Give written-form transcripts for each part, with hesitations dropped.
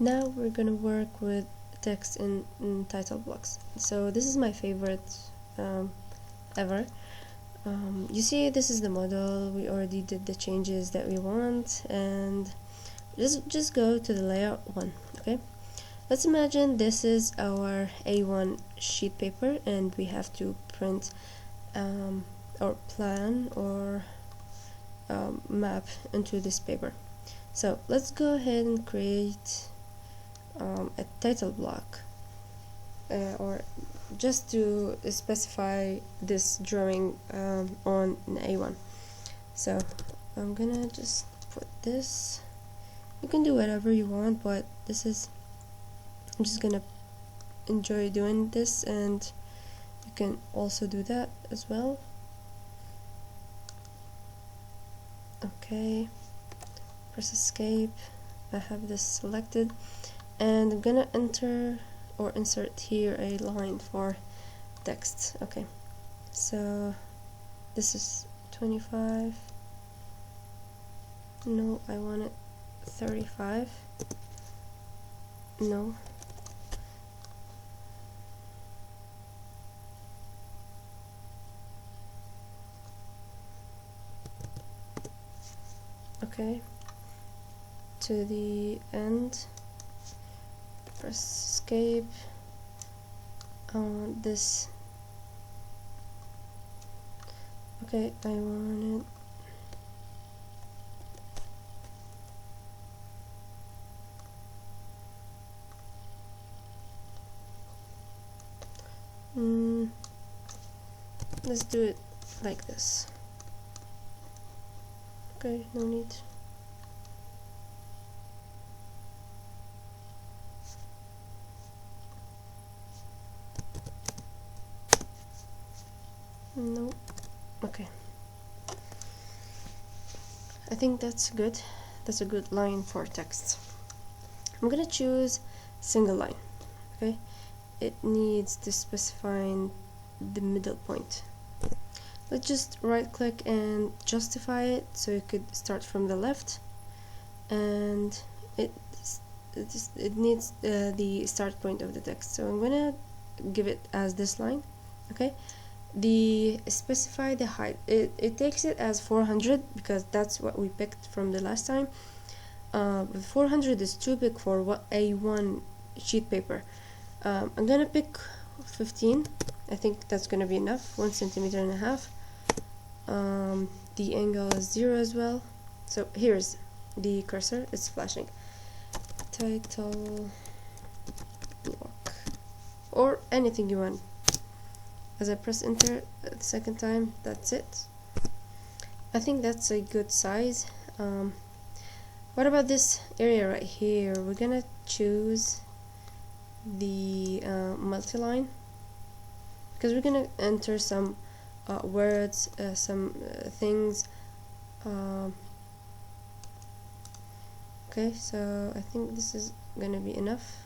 Now we're gonna work with text in title blocks. So this is my favorite ever. You see, this is the model. We already did the changes that we want, and just go to the layout one. Okay, let's imagine this is our A1 sheet paper, and we have to print or plan or map into this paper. So let's go ahead and create a title block, or just to specify this drawing on A1. So I'm gonna just put this. You can do whatever you want, but this is, I'm just gonna enjoy doing this, and you can also do that as well. Okay, press escape. I have this selected, and I'm gonna enter or insert here a line for text. Okay, so this is 25. No, I want it 35. No. Okay, to the end, press escape. I want this. Okay, I want it let's do it like this. Okay, no need. No. Okay, I think that's good. That's a good line for text. I'm gonna choose single line. Okay, it needs to specify the middle point. Let's just right click and justify it, so you could start from the left, and it needs the start point of the text. So I'm gonna give it as this line. Okay, specify the height. It takes it as 400 because that's what we picked from the last time. But 400 is too big for what A1 sheet paper. I'm gonna pick 15. I think that's gonna be enough. 1.5 cm. The angle is 0 as well. So here's the cursor. It's flashing. Title block, or anything you want. As I press enter the second time, that's it. I think that's a good size. What about this area right here? We're gonna choose the multi-line, because we're gonna enter some words, some things. Okay, so I think this is gonna be enough,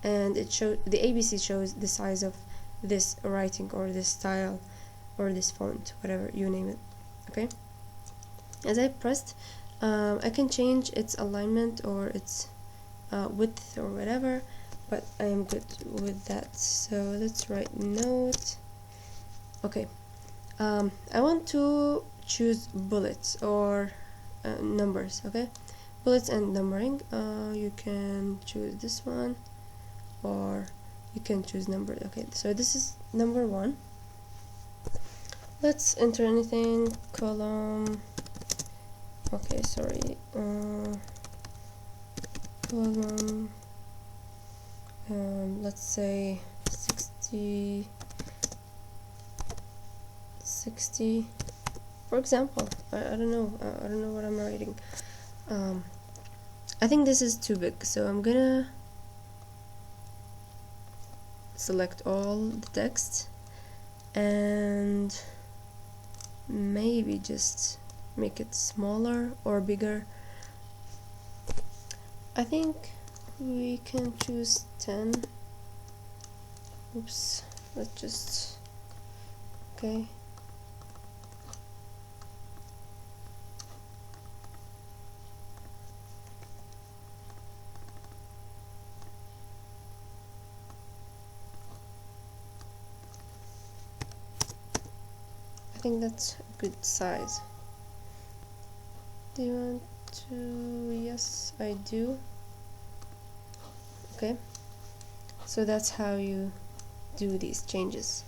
and it shows the ABC shows the size of this writing or this style or this font, whatever you name it. Okay, as I pressed, I can change its alignment or its width or whatever, but I am good with that. So let's write note. Okay, I want to choose bullets or numbers. Okay, bullets and numbering. You can choose this one, or you can choose number. Okay, so this is number 1. Let's enter anything. Column. Okay, sorry. Column. Let's say 60, for example. I don't know. I don't know what I'm writing. I think this is too big, so I'm gonna select all the text and maybe just make it smaller or bigger. I think we can choose 10. Oops, let's just, okay. think that's a good size. Do you want to? Yes, I do. Okay, so that's how you do these changes.